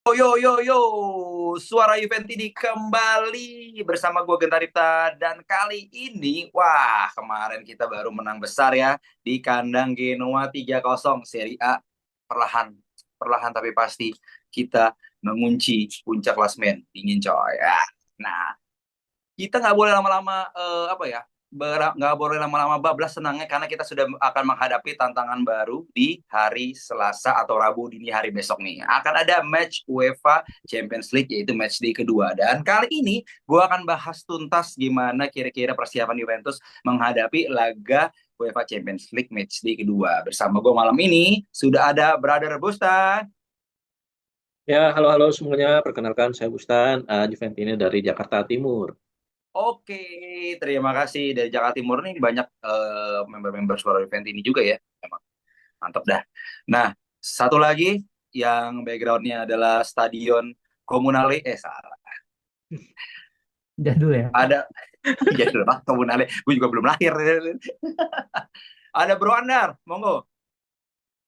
Yo yo yo, suara Juventini kembali bersama gue Genta Ripta dan kali ini, wah kemarin kita baru menang besar ya di kandang Genoa 3-0 Serie A. Perlahan, perlahan tapi pasti kita mengunci puncak klasmen dingin coy. Ya. Nah, kita nggak boleh lama-lama apa ya nggak boleh lama-lama bablas senangnya karena kita sudah akan menghadapi tantangan baru di hari Selasa atau Rabu dini hari besok nih akan ada match UEFA Champions League yaitu match day kedua dan kali ini gue akan bahas tuntas gimana kira-kira persiapan Juventus menghadapi laga UEFA Champions League match day kedua bersama gue malam ini sudah ada Brother Bustan. Ya, halo-halo semuanya. Perkenalkan saya Bustan, Juventini dari Jakarta Timur. Oke, terima kasih dari Jakarta Timur nih banyak member-member Suara Event ini juga ya. Emang mantap dah. Nah, satu lagi yang backgroundnya adalah Stadion Comunale, salah. Jadul ya. Ada, ya dulu Pak, Comunale. Gue juga belum lahir. Ada Bro Andar, monggo.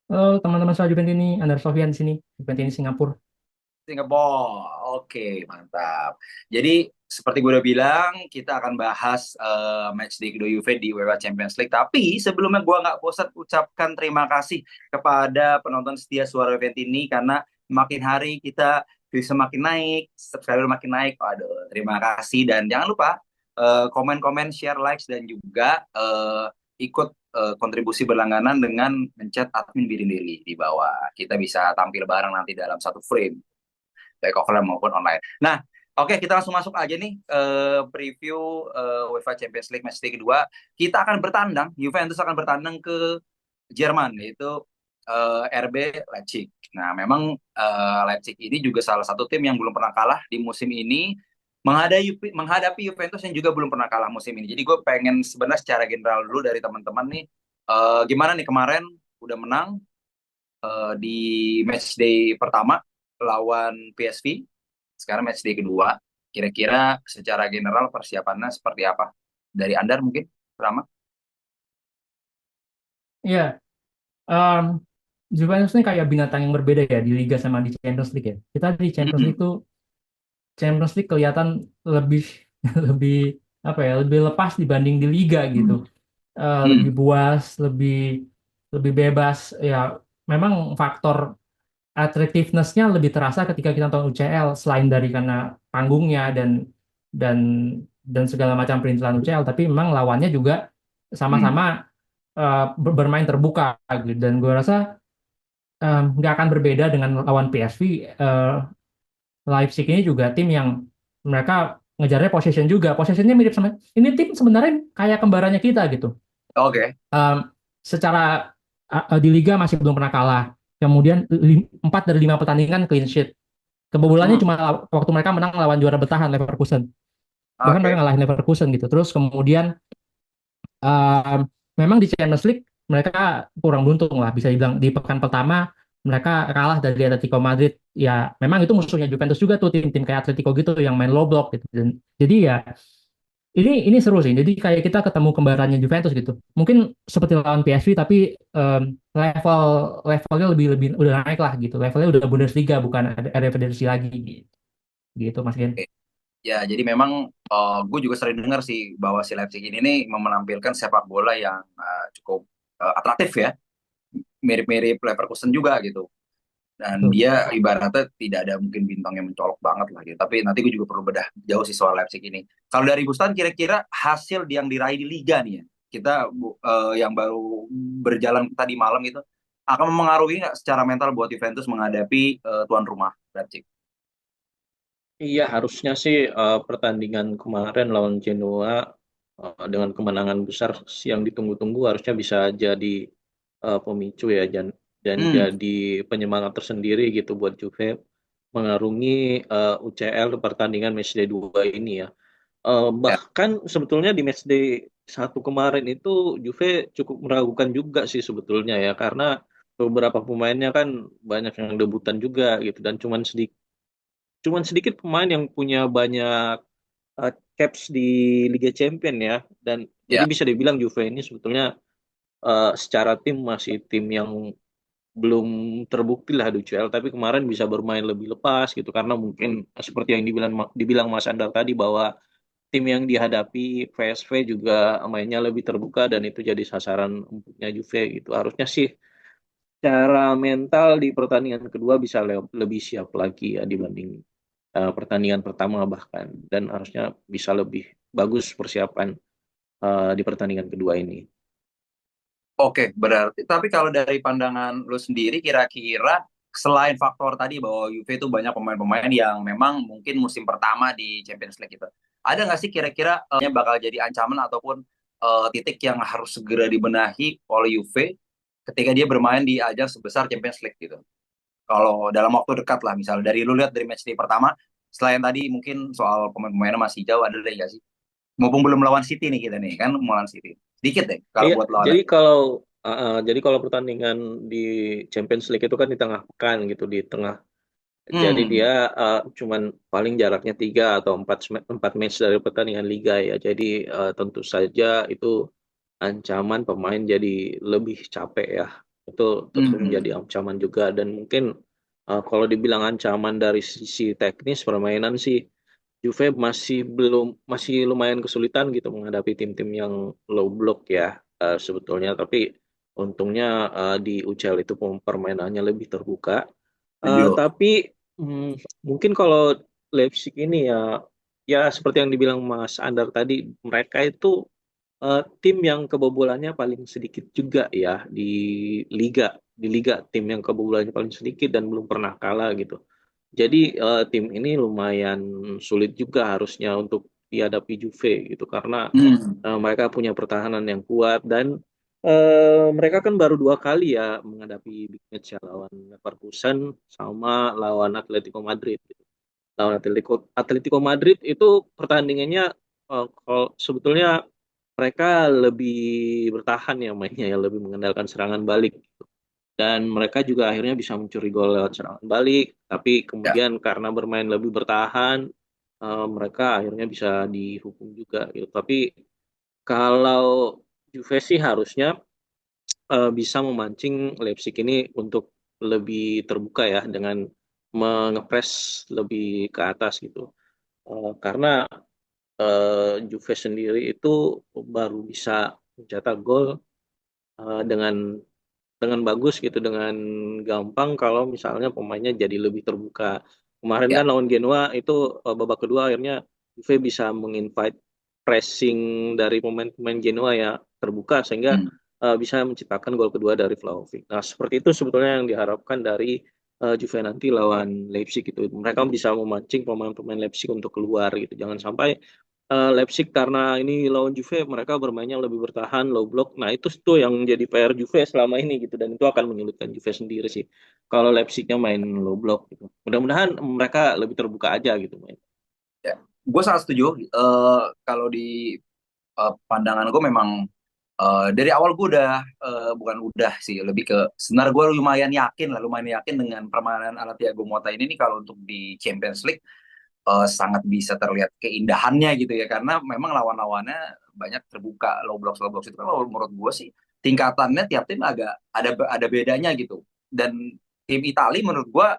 Halo teman-teman soal Juventini, Andar Sofyan di sini, Juventini Singapura. Singapore. Oke, mantap. Jadi seperti gue udah bilang, kita akan bahas match day kedua Juve di UEFA Champions League. Tapi sebelumnya gue nggak bosan ucapkan terima kasih kepada penonton setia Suara Event ini karena makin hari kita bisa makin naik, subscriber makin naik. Waduh, terima kasih dan jangan lupa komen-komen, share, likes dan juga ikut kontribusi berlangganan dengan mencet admin Birindeli di bawah. Kita bisa tampil bareng nanti dalam satu frame baik offline maupun online. Nah, oke kita langsung masuk aja nih preview UEFA Champions League match day kedua. Kita akan bertandang, Juventus akan bertandang ke Jerman yaitu RB Leipzig. Nah, memang Leipzig ini juga salah satu tim yang belum pernah kalah di musim ini menghadapi Juventus yang juga belum pernah kalah musim ini. Jadi gue pengen sebenarnya secara general dulu dari teman-teman nih gimana nih kemarin udah menang di match day pertama lawan PSV, sekarang match day kedua. Kira-kira secara general persiapannya seperti apa? Dari Anda mungkin pertama? Iya, em, Juventus ini kayak binatang yang berbeda ya di Liga sama di Champions League ya. Kita di Champions League tuh, Champions League kelihatan lebih lebih apa ya, lebih lepas dibanding di Liga gitu. Lebih buas, lebih lebih bebas. Ya, memang faktor attractiveness-nya lebih terasa ketika kita nonton UCL selain dari karena panggungnya dan dan segala macam perintilan UCL, tapi memang lawannya juga sama-sama bermain terbuka gitu. Dan gue rasa nggak akan berbeda dengan lawan PSV. Leipzig ini juga tim yang mereka ngejarnya possession juga. Possessionnya mirip sama ini tim sebenarnya kayak kembarannya kita gitu. Oke. um, Secara di liga masih belum pernah kalah. Kemudian 4 dari 5 pertandingan clean sheet. Kebobolannya Hmm, cuma waktu mereka menang lawan juara bertahan Leverkusen. Bahkan mereka oke. ngalahin Leverkusen gitu. Terus kemudian um, memang di Champions League mereka kurang beruntung lah bisa dibilang di pekan pertama mereka kalah dari Atletico Madrid. Ya memang itu musuhnya Juventus juga tuh tim-tim kayak Atletico gitu yang main low block gitu. Dan, jadi ya ini seru sih. Jadi kayak kita ketemu kembarannya Juventus gitu. Mungkin seperti lawan PSV tapi level levelnya lebih lebih udah naik lah gitu. Levelnya udah Bundesliga bukan Eredivisie lagi gitu. Gitu Mas Gen. Ya, jadi memang gue juga sering dengar sih bahwa si Leipzig ini nih menampilkan sepak bola yang cukup atraktif ya, mirip-mirip Leverkusen juga gitu. Dan Tuh. dia ibaratnya tidak ada mungkin bintang yang mencolok banget lah gitu. Tapi nanti gue juga perlu bedah jauh sih soal Leipzig ini. Kalau dari Bustan kira-kira hasil yang diraih di Liga nih ya, kita yang baru berjalan tadi malam itu akan mempengaruhi nggak secara mental buat Juventus menghadapi tuan rumah Leipzig? Iya, harusnya sih pertandingan kemarin lawan Genoa dengan kemenangan besar yang ditunggu-tunggu harusnya bisa jadi pemicu ya dan Hmm, jadi penyemangat tersendiri gitu buat Juve mengarungi UCL pertandingan matchday 2 ini ya. ya. Bahkan sebetulnya di matchday 1 kemarin itu Juve cukup meragukan juga sih sebetulnya ya karena beberapa pemainnya kan banyak yang debutan juga gitu dan cuman sedikit pemain yang punya banyak caps di Liga Champion ya dan jadi Ya. bisa dibilang Juve ini sebetulnya secara tim masih tim yang belum terbukti lah di UCL, tapi kemarin bisa bermain lebih lepas gitu karena mungkin seperti yang dibilang Mas Andar tadi bahwa tim yang dihadapi PSV juga mainnya lebih terbuka dan itu jadi sasaran empuknya Juve gitu. Harusnya sih cara mental di pertandingan kedua bisa lebih siap lagi ya dibanding pertandingan pertama bahkan, dan harusnya bisa lebih bagus persiapan di pertandingan kedua ini. Oke, berarti tapi kalau dari pandangan lu sendiri kira-kira selain faktor tadi bahwa Juve itu banyak pemain-pemain yang memang mungkin musim pertama di Champions League itu, ada nggak sih kira-kira bakal jadi ancaman ataupun titik yang harus segera dibenahi oleh Juve ketika dia bermain di ajang sebesar Champions League gitu? Kalau dalam waktu dekat lah, misalnya dari lu lihat dari match day pertama, selain tadi mungkin soal pemain-pemainnya masih jauh, ada lagi nggak sih? Mumpung belum lawan City nih kita nih, kan mau lawan City. Sedikit deh kalau Iya, buat lawan. jadi kalau pertandingan di Champions League itu kan di tengah pekan gitu, di tengah. Jadi dia Hmm, cuman paling jaraknya 3 atau 4 match dari pertandingan liga ya. Jadi tentu saja itu ancaman pemain jadi lebih capek ya. Itu tentu menjadi hmm, ancaman juga, dan mungkin kalau dibilang ancaman dari sisi teknis permainan sih, Juve masih lumayan kesulitan gitu menghadapi tim-tim yang low block ya sebetulnya. Tapi untungnya di UCL itu permainannya lebih terbuka. setuju. Tapi mungkin kalau Leipzig ini ya, ya seperti yang dibilang Mas Andar tadi, mereka itu tim yang kebobolannya paling sedikit juga ya liga. Di liga tim yang kebobolannya paling sedikit dan belum pernah kalah gitu. Jadi tim ini lumayan sulit juga harusnya untuk dihadapi Juve gitu karena Hmm, mereka punya pertahanan yang kuat, dan mereka kan baru 2 kali ya menghadapi big match ya, lawan Leverkusen sama lawan Atletico Madrid gitu. Lawan Atletico Madrid itu pertandingannya kalau sebetulnya mereka lebih bertahan ya mainnya ya, lebih mengandalkan serangan balik gitu. Dan mereka juga akhirnya bisa mencuri gol lewat serangan balik, tapi ya. kemudian karena bermain lebih bertahan mereka akhirnya bisa dihukum juga gitu. Tapi kalau Juve sih harusnya bisa memancing Leipzig ini untuk lebih terbuka ya dengan mengepres lebih ke atas gitu. Karena Juve sendiri itu baru bisa mencetak gol dengan bagus gitu, dengan gampang kalau misalnya pemainnya jadi lebih terbuka. Kemarin Ya. kan lawan Genoa itu babak kedua akhirnya Juve bisa menginvite pressing dari pemain-pemain Genoa ya terbuka sehingga Hmm. bisa menciptakan gol kedua dari Vlahovic. Nah, seperti itu sebetulnya yang diharapkan dari Juve nanti lawan Leipzig itu. Mereka bisa memancing pemain-pemain Leipzig untuk keluar gitu. Jangan sampai Leipzig karena ini lawan Juve mereka bermainnya lebih bertahan low block. Nah, itu tuh yang jadi PR Juve selama ini gitu, dan itu akan menyulitkan Juve sendiri sih kalau Leipzignya main low block gitu. Mudah-mudahan mereka lebih terbuka aja gitu main. Ya. Gue sangat setuju. Kalau di pandangan gue memang dari awal gue udah bukan udah sih, lebih ke sebenarnya gue lumayan yakin dengan permainan ala Thiago Motta ini nih kalau untuk di Champions League sangat bisa terlihat keindahannya gitu ya, karena memang lawan-lawannya banyak terbuka low blocks itu kan, kalau menurut gue sih tingkatannya tiap tim agak ada bedanya gitu, dan tim Italia menurut gue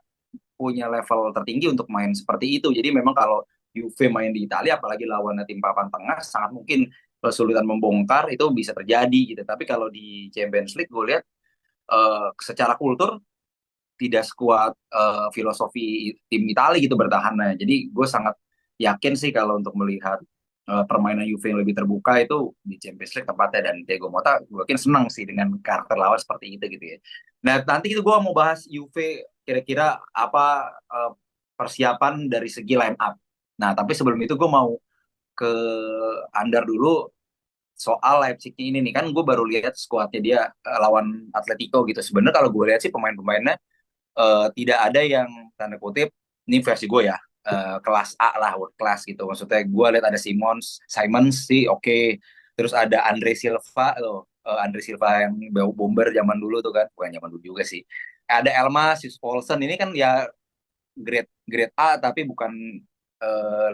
punya level tertinggi untuk main seperti itu. Jadi memang kalau Juve main di Italia, apalagi lawannya tim papan tengah, sangat mungkin kesulitan membongkar itu bisa terjadi gitu. Tapi kalau di Champions League gue lihat secara kultur tidak sekuat filosofi tim Italia gitu bertahannya. Jadi gue sangat yakin sih kalau untuk melihat permainan Juve yang lebih terbuka itu di Champions League tempatnya, dan Thiago Motta gue yakin senang sih dengan karakter lawan seperti itu gitu ya. Nah nanti itu gue mau bahas Juve kira-kira apa persiapan dari segi line up. Nah tapi sebelum itu gue mau ke Andar dulu soal Leipzig ini nih, kan gue baru lihat skuadnya dia lawan Atletico gitu. Sebenarnya kalau gue lihat sih pemain-pemainnya tidak ada yang tanda kutip, ini versi gue ya, kelas A lah, world class gitu. Maksudnya gue lihat ada Simons sih oke. Terus ada Andre Silva loh, Andre Silva yang bomber zaman dulu tuh kan, bukan zaman dulu juga sih. Ada Elmas, Yus Paulsen, ini kan ya grade grade A tapi bukan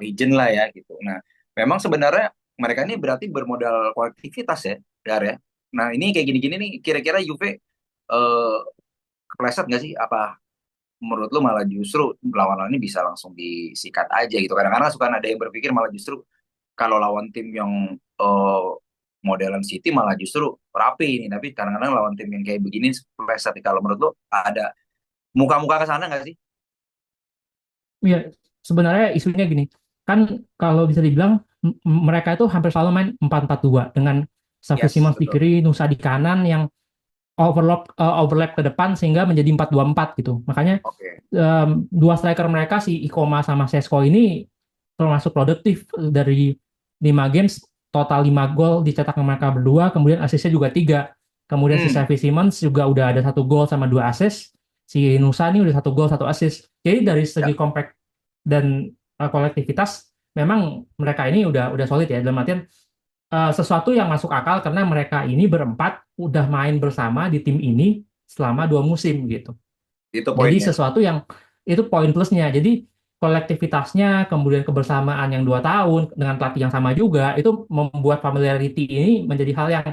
legend lah ya gitu. Nah, memang sebenarnya mereka ini berarti bermodal kolektivitas ya, Dar ya. Nah, ini kayak gini-gini nih kira-kira Juve kepleset nggak sih? Apa menurut lu malah justru lawan-lawan ini bisa langsung disikat aja gitu? Kadang-kadang suka ada yang berpikir malah justru kalau lawan tim yang eh, modelan City malah justru rapi ini. Tapi kadang-kadang lawan tim yang kayak begini kepleset. Kalau menurut lu ada muka-muka ke sana nggak sih? Ya, sebenarnya isunya gini, kan kalau bisa dibilang mereka itu hampir selalu main 4-4-2 dengan Xavi Yes, Simons di betul. kiri, Nusa di kanan yang overlap ke depan sehingga menjadi 4-2-4 gitu. Makanya Oke. dua striker mereka si Ikoma sama Sesko ini termasuk produktif dari 5 games total 5 gol dicetak sama mereka berdua, kemudian asisnya juga 3. Kemudian si Hmm, Xavi Simons juga udah ada 1 gol sama 2 assist. Si Nusa ini udah 1 gol 1 assist. Jadi dari ya, segi compact dan kolektivitas memang mereka ini udah solid ya, dalam artian sesuatu yang masuk akal karena mereka ini berempat udah main bersama di tim ini selama 2 musim gitu. itu Jadi poinnya. sesuatu yang itu poin plusnya. Jadi kolektivitasnya, kemudian kebersamaan yang 2 tahun dengan pelatih yang sama juga, itu membuat familiarity ini menjadi hal yang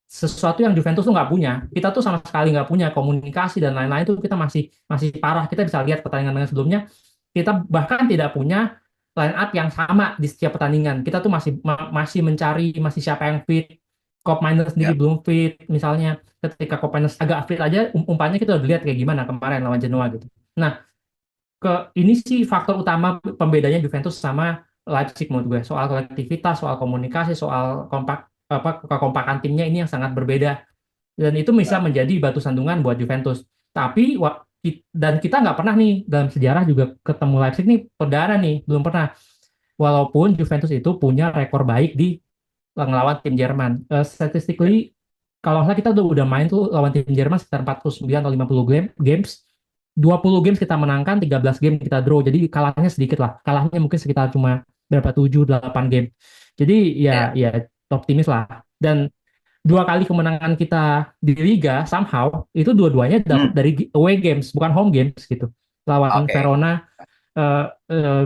sesuatu yang Juventus tuh nggak punya. Kita tuh sama sekali nggak punya komunikasi dan lain-lain tuh kita masih masih parah. Kita bisa lihat pertandingan dengan sebelumnya, kita bahkan tidak punya line up yang sama di setiap pertandingan. Kita tuh masih mencari masih siapa yang fit. Kop Miners sendiri Ya, belum fit. Misalnya ketika Kop Miners agak fit aja, umpannya kita udah lihat kayak gimana kemarin lawan Genoa gitu. Nah, ini sih faktor utama pembedanya Juventus sama Leipzig menurut gue. Soal kolektivitas, soal komunikasi, soal kekompakan timnya ini yang sangat berbeda. Dan itu bisa ya. menjadi batu sandungan buat Juventus. Tapi dan kita nggak pernah nih dalam sejarah juga ketemu Leipzig nih perdana nih, belum pernah. Walaupun Juventus itu punya rekor baik di ngelawan tim Jerman. Ya. Statistically, kalau nggak salah kita udah main tuh lawan tim Jerman sekitar 49 atau 50 games. 20 games kita menangkan, 13 game kita draw. Jadi kalahnya sedikit lah. Kalahnya mungkin sekitar cuma berapa 7 8 game. Jadi Ya. ya optimis lah. Dan 2 kali kemenangan kita di Liga somehow itu dua-duanya dapat Hmm, dari away games, bukan home games gitu. Lawan oke. Verona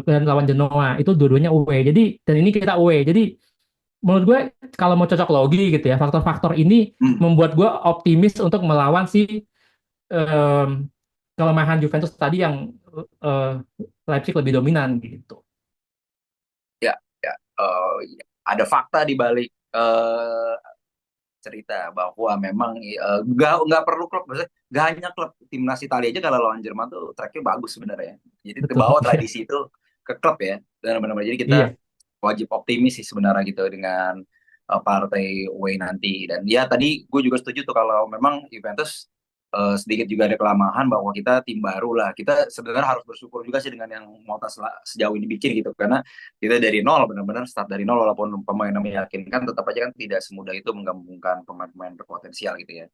dan lawan Genoa itu dua-duanya away. Jadi dan ini kita away. Jadi menurut gue kalau mau cocok logi gitu ya, faktor-faktor ini Hmm, membuat gue optimis untuk melawan si em, kelemahan Juventus tadi yang eh, Leipzig lebih dominan gitu. ya, ya. Ya. Ada fakta di balik cerita bahwa memang nggak perlu klub, maksudnya nggak hanya klub, timnas Italia aja kalau lawan Jerman tuh tracknya bagus sebenarnya. Jadi Betul. terbawa Iya. tradisi itu ke klub ya, dan benar-benar jadi kita Iya. wajib optimis sih sebenarnya gitu dengan partai away nanti. Dan ya tadi gue juga setuju tuh kalau memang Juventus sedikit juga ada kelemahan bahwa kita tim baru lah. Kita sebenarnya harus bersyukur juga sih dengan yang Motas sejauh ini bikin gitu, karena kita dari nol, benar-benar start dari nol, walaupun pemain meyakinkan tetap aja kan tidak semudah itu menggabungkan pemain-pemain berpotensial gitu ya.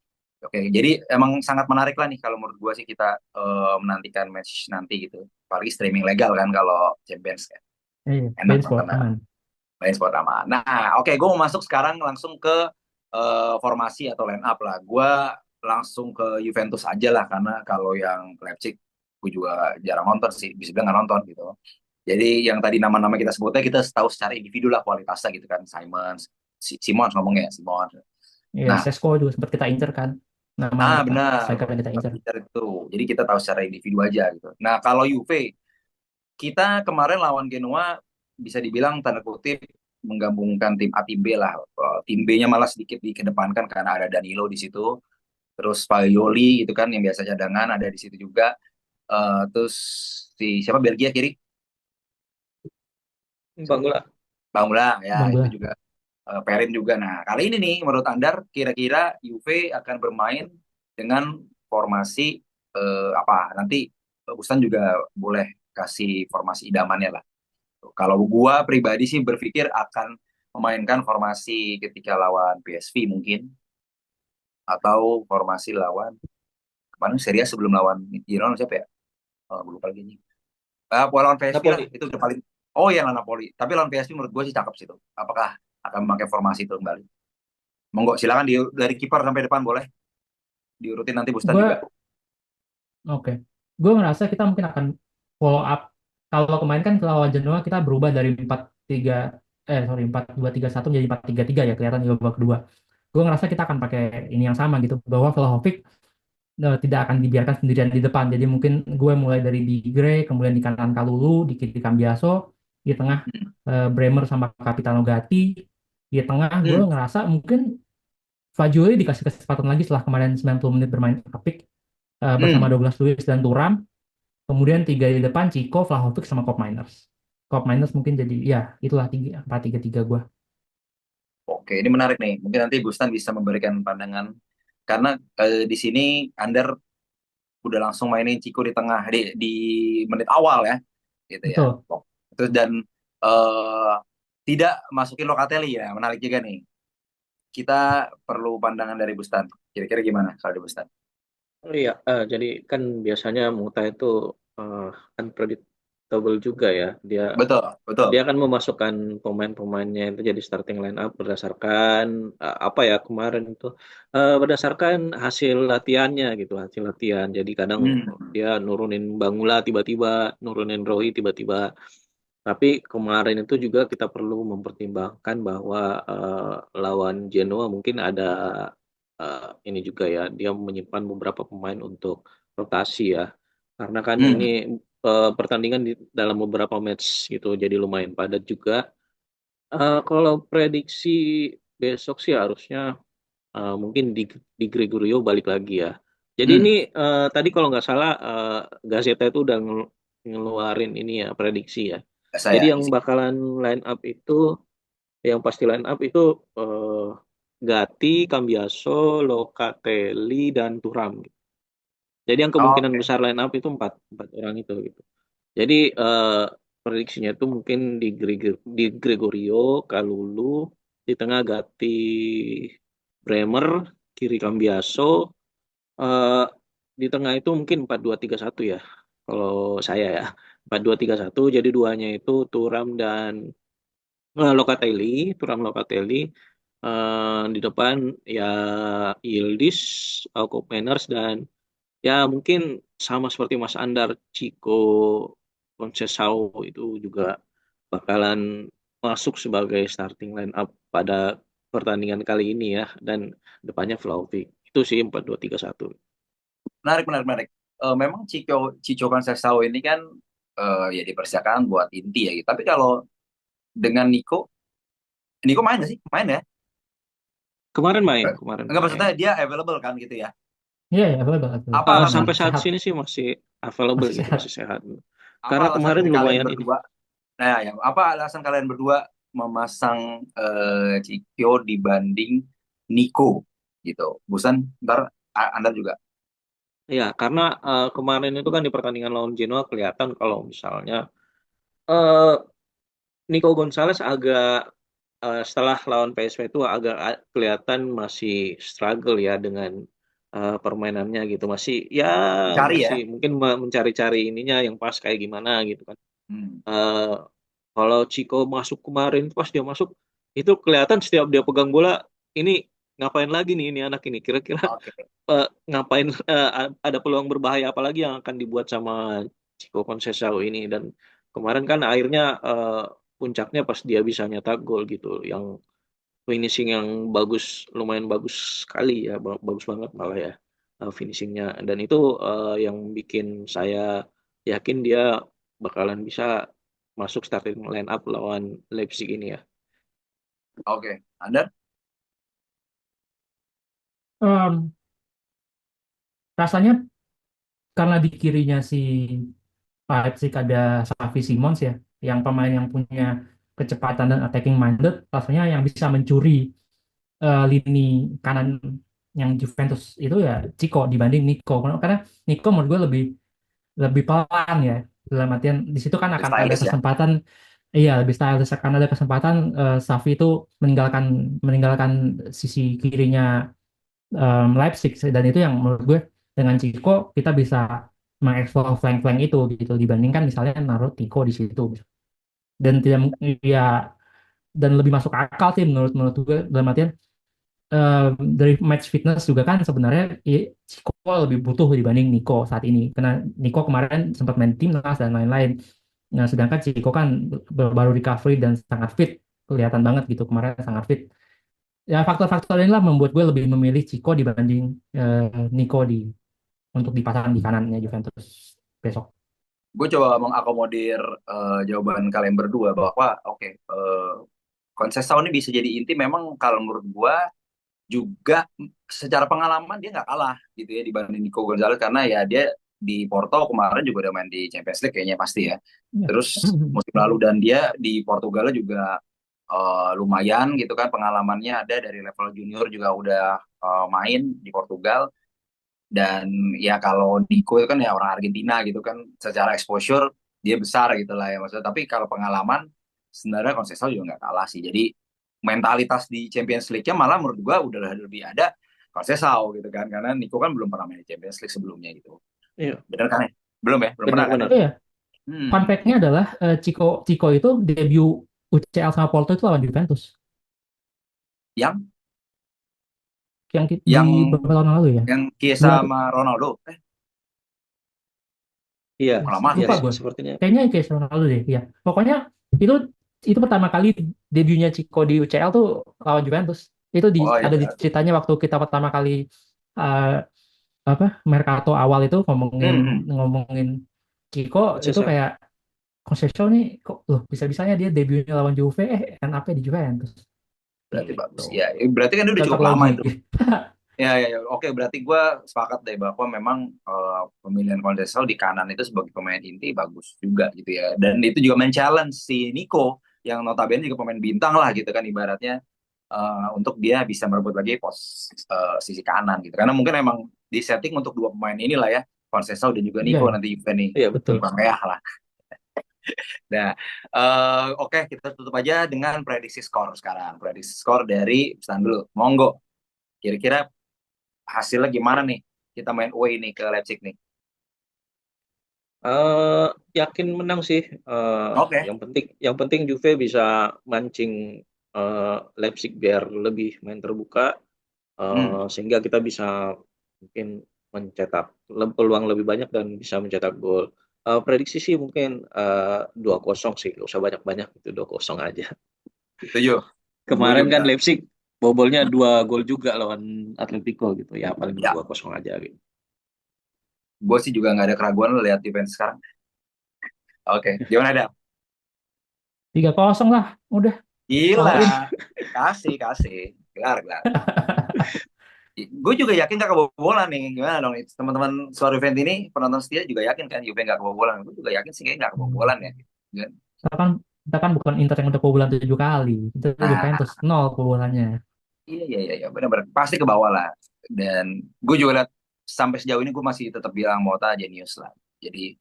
Oke, jadi emang sangat menarik lah nih kalau menurut gue sih kita menantikan match nanti gitu. Apalagi streaming legal kan kalau Champions kan. Iya. Enak Bein Sport nonton. aman. Main sport aman. Nah, oke, gue mau masuk sekarang langsung ke formasi atau line up lah. Gue langsung ke Juventus aja lah, karena kalau yang Leipzig gue juga jarang nonton sih, bisa bilang nggak nonton gitu. Jadi yang tadi nama-nama kita sebutnya kita tahu secara individu lah kualitasnya gitu kan. Simons, Simons ngomongnya Simons. Iya, Nah, Sesko juga sempat kita incer kan. Nama-nama benar, striker yang kita incer. Peter itu. Jadi kita tahu secara individu aja gitu. Nah, kalau Juve, kita kemarin lawan Genoa bisa dibilang tanda kutip menggabungkan tim A tim B lah. Tim B-nya malah sedikit dikedepankan karena ada Danilo di situ. Terus Paglioli itu kan yang biasa cadangan ada di situ juga. Terus si siapa Belgia kiri? Bangla. Bangula ya Bang itu Bela. juga. Perin juga. Nah kali ini nih menurut Andar kira-kira Juve akan bermain dengan formasi apa? Nanti Gustan juga boleh kasih formasi idamannya lah. Kalau gua pribadi sih berpikir akan memainkan formasi ketika lawan PSV mungkin, atau formasi lawan kemarin Serie A sebelum lawan Girona siapa ya? Gue lupa lagi nih. Lawan PSV lah Napoli. itu udah paling. Oh ya, lawan Napoli. Tapi lawan PSV menurut gue sih cakep sih itu. Apakah akan memakai formasi itu kembali? Monggo silakan dari kiper sampai depan boleh diurutin nanti Bustan juga. Gue oke. Gue ngerasa kita mungkin akan follow up. Kalau kemarin kan lawan Genoa kita berubah dari 4-3 sorry 4-2-3-1 menjadi 4-3-3 ya kelihatan di babak kedua. Gue ngerasa kita akan pakai ini yang sama gitu bahwa Vlahovic tidak akan dibiarkan sendirian di depan. Jadi mungkin gue mulai dari di Gray, kemudian di kanan Kalulu, di kiri Cambiaso, di tengah Hmm. Bremer sama Capitano Gatti, di tengah gue Hmm. ngerasa mungkin Fajuli dikasih kesempatan lagi setelah kemarin 90 menit bermain apik bersama Hmm. Douglas Luiz dan Thuram. Kemudian tiga di depan Chico, Vlahovic sama Koop Miners. Koop Miners mungkin jadi ya itulah tiga empat tiga tiga gue. Oke, ini menarik nih. Mungkin nanti Gustan bisa memberikan pandangan karena di sini Under udah langsung mainin Ciko di tengah di menit awal ya, gitu ya. Betul. Terus dan eh, tidak masukin Locatelli ya, menarik juga nih. Kita perlu pandangan dari Gustan. Kira-kira gimana kalau di Gustan? Oh iya, jadi kan biasanya Muta itu eh, unpredictable juga ya. Dia Betul, dia betul. akan memasukkan pemain-pemainnya itu jadi starting line up berdasarkan apa ya kemarin itu berdasarkan hasil latihannya gitu, hasil latihan. Jadi kadang Hmm. dia nurunin Bangula tiba-tiba, nurunin Roy tiba-tiba. Tapi kemarin itu juga kita perlu mempertimbangkan bahwa lawan Genoa mungkin ada ini juga ya, dia menyimpan beberapa pemain untuk rotasi ya. Karena kan ini Hmm. pertandingan di dalam beberapa match gitu, jadi lumayan padat juga. Kalau prediksi besok sih harusnya mungkin di Gregorio balik lagi ya. Jadi ini Hmm. tadi kalau nggak salah Gazeta itu udah ngeluarin ini ya prediksi ya. Jadi Saya. yang bakalan line up itu, yang pasti line up itu Gatti, Cambiaso, Locatelli, dan Thuram. Jadi yang kemungkinan Oke. besar line up itu empat orang itu gitu. Jadi prediksinya itu mungkin di Gregorio, Kalulu, di tengah Gatti, Bremer, kiri Cambiaso, eh, di tengah itu mungkin 4-2-3-1 ya. Kalau saya ya 4-2-3-1. Jadi duanya itu Thuram dan Locatelli, Thuram Locatelli. Di depan ya Yildiz, Koopmeiners, dan ya mungkin sama seperti Mas Andar, Chico Conceição itu juga bakalan masuk sebagai starting line up pada pertandingan kali ini ya, dan depannya Vlahovic. Itu sih 4-2-3-1. Menarik, menarik, menarik. Memang Cico Conceição ini kan ya dipersiapkan buat inti ya gitu. Tapi kalau dengan Nico main nggak sih? Main ya? Kemarin Enggak, main. maksudnya dia available kan gitu ya. Iya ya available, available. Apa alasan Sampai saat Sehat, sini sih masih available masih gitu, sehat. masih sehat. apa Karena alasan kemarin dari kalian lumayan ini. berdua? Nah, ya, apa alasan kalian berdua memasang Cicio dibanding Nico gitu? Busan, ntar Anda juga. Ya, karena kemarin itu kan di pertandingan lawan Genoa kelihatan kalau misalnya eh, Nico Gonzalez agak setelah lawan PSV itu agak kelihatan masih struggle ya dengan permainannya gitu. Masih ya Cari masih ya. mungkin mencari-cari ininya yang pas kayak gimana gitu kan. Hmm. Eh, Kalau Chico masuk kemarin, pas dia masuk itu kelihatan setiap dia pegang bola ini ngapain lagi nih ini anak ini. Kira-kira Oke. ngapain ada peluang berbahaya apa lagi yang akan dibuat sama Chico Conceição ini, dan kemarin kan akhirnya puncaknya pas dia bisa nyetak gol gitu yang finishing yang bagus, lumayan bagus sekali ya, bagus banget malah ya finishingnya, dan itu yang bikin saya yakin dia bakalan bisa masuk starting line up lawan Leipzig ini ya. Oke. Anda? Em, rasanya karena di kirinya si Leipzig ada Xavi Simons ya, yang pemain yang punya kecepatan dan attacking minded, rasanya yang bisa mencuri lini kanan yang Juventus itu ya Chico dibanding Nico. Karena Nico menurut gue lebih lebih pelan ya, dalam artian di situ kan akan ada Stylish ya. kesempatan. Iya, lebih stylish karena ada kesempatan Xavi itu meninggalkan meninggalkan sisi kirinya Leipzig, dan itu yang menurut gue dengan Chico kita bisa mengeksplor flank-flank itu gitu dibandingkan misalnya naruh Tico di situ, dan tidak ya, dan lebih masuk akal sih menurut menurut gue, dalam artian eh, dari match fitness juga kan sebenarnya Chico lebih butuh dibanding Nico saat ini, karena Nico kemarin sempat main timnas dan lain-lain. Nah, sedangkan Chico kan baru recovery dan sangat fit, kelihatan banget gitu kemarin sangat fit. Ya faktor-faktor inilah membuat gue lebih memilih Chico dibanding Nico di untuk dipasang di kanannya Juventus besok. Gue coba mengakomodir jawaban kalian berdua bahwa oke, Conceição ini bisa jadi inti. Memang kalau menurut gue juga secara pengalaman dia nggak kalah gitu ya dibanding Nico Gonzalez, karena ya dia di Porto kemarin juga udah main di Champions League kayaknya pasti ya. Iya. Terus musim lalu dan dia di Portugal juga lumayan gitu kan, pengalamannya ada dari level junior juga udah main di Portugal. Dan ya kalau Nico itu kan ya orang Argentina gitu kan, secara exposure dia besar gitu lah ya maksudnya. Tapi kalau pengalaman sebenarnya Conceição juga nggak kalah sih. Jadi mentalitas di Champions League-nya malah menurut gua udah lebih ada Conceição gitu kan, karena Nico kan belum pernah main di Champions League sebelumnya gitu. Iya, Bener kan ya? Belum ya? Belum pernah kan ya? benar-benar. Iya, fun Hmm. fact-nya adalah Chico Chico itu debut UCL sama Porto itu lawan Juventus. Yang Di yang beberapa tahun lalu ya. yang Chiesa Dua, sama Ronaldo, Iya, lama iya lupa ya. gue. sepertinya. Kayaknya kayak Ronaldo deh. Ya, pokoknya itu itu pertama kali debutnya Chico di UCL tuh lawan Juventus. Itu Oh ya ada di berarti. ceritanya waktu kita pertama kali eh, apa Mercato awal itu ngomongin Hmm, hmm. ngomongin Chico itu Conceição. kayak Conceição nih kok loh bisa-bisanya dia debutnya lawan Juve apa di Juventus Berarti gitu. bagus. Ya, berarti kan dia udah Cocok cukup lama logi. itu. Ya, ya, ya. Oke, berarti gue sepakat deh bahwa memang pemilihan Condesal di kanan itu sebagai pemain inti bagus juga gitu ya. Dan itu juga men-challenge si Nico yang notabene juga pemain bintang lah gitu kan ibaratnya, untuk dia bisa merebut lagi sisi kanan gitu. Karena mungkin emang di setting untuk dua pemain inilah ya, Conceição dan juga Iya Nico ya, nanti event nih. Iya, betul. betul. Bukan kayak lah. Nah, oke, kita tutup aja dengan prediksi skor sekarang. Prediksi skor dari Stan dulu. Monggo. Kira-kira hasilnya gimana nih? Kita main away nih ke Leipzig nih. Eh, Yakin menang sih. Oke. Yang penting Juve bisa mancing Leipzig biar lebih main terbuka, Hmm. sehingga kita bisa mungkin mencetak peluang lebih banyak dan bisa mencetak gol. Prediksi sih mungkin 2-0 sih, nggak usah banyak-banyak, itu 2-0 aja. Setuju. Gue Kemarin kan juga. Leipzig bobolnya 2 gol juga lawan Atletico gitu ya, paling Ya, 2-0 aja gitu. gue sih juga nggak ada keraguan lo lihat event sekarang. Oke, gimana ada? 3-0 lah udah Gila. all in. Kasih, kasih. Gelar, gelar. Gue juga yakin gak kebobolan nih. Gimana dong nih? Teman-teman suara event ini, penonton setia juga yakin kan Juve gak kebobolan. Gue juga yakin sih kayaknya gak kebobolan ya. Kan? Kita kan bukan Inter yang udah kebobolan 7 kali, itu Juventus Nah, 0 kebobolannya. iya, iya, iya, iya. Benar-benar. Pasti ke bawah lah. Dan gue juga lihat sampai sejauh ini gue masih tetap bilang Mota jenius lah. Jadi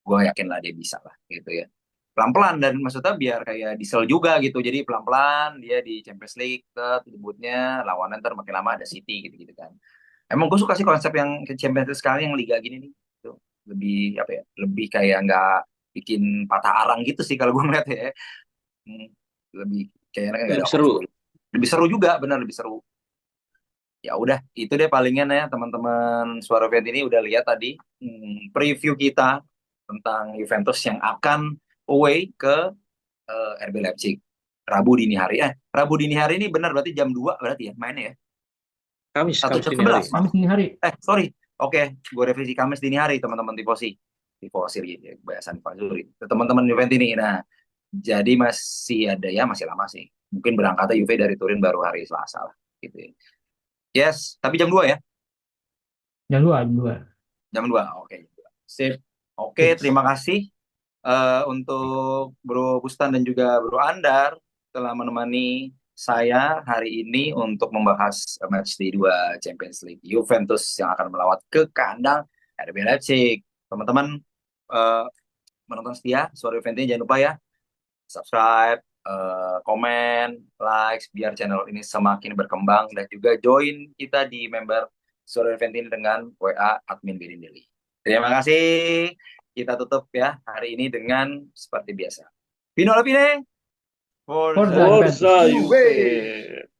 gue yakin lah dia bisa lah gitu ya. Pelan-pelan, dan maksudnya biar kayak diesel juga gitu. Jadi pelan-pelan dia di Champions League ke debutnya lawannya ntar makin lama ada City gitu-gitu kan. Emang gue suka sih konsep yang ke Champions League sekarang yang liga gini nih. Tuh, lebih apa ya? Lebih kayak nggak bikin patah arang gitu sih kalau gue ngeliat ya. Hmm, lebih kayaknya nggak Lebih ada seru. konflik. Lebih seru juga, benar lebih seru. Ya udah, itu deh palingan ya teman-teman Suara Event ini udah lihat tadi preview kita tentang Juventus yang akan away ke RB Leipzig Rabu dini hari. Rabu dini hari ini benar berarti jam 2 berarti ya mainnya ya. Kamis, Atau Kamis jam dini hari. 11 malah. Kamis dini hari. Sorry. Oke, gue revisi Kamis dini hari teman-teman tifosi. Tifosi gitu ya, kebiasaan Pak Zuri. Teman-teman Juventus ini. Nah, jadi masih ada ya, masih lama sih. Mungkin berangkatnya Juve dari Turin baru hari Selasa lah gitu ya. Yes, tapi jam 2 ya. Jam 2. Jam 2. Oke. Sip. Oke, Fix. terima kasih untuk Bro Bustan dan juga Bro Andar telah menemani saya hari ini untuk membahas match di 2 Champions League Juventus yang akan melawat ke kandang RB Leipzig. Teman-teman eh, menonton setia Suara Juventus jangan lupa ya subscribe, komen, like biar channel ini semakin berkembang, dan juga join kita di member Suara Juventus ini dengan WA admin Bidindeli. Terima kasih. Kita tutup ya hari ini dengan seperti biasa. Pino Lepine, Forza Forza Juventus. Forza Juve. Juve.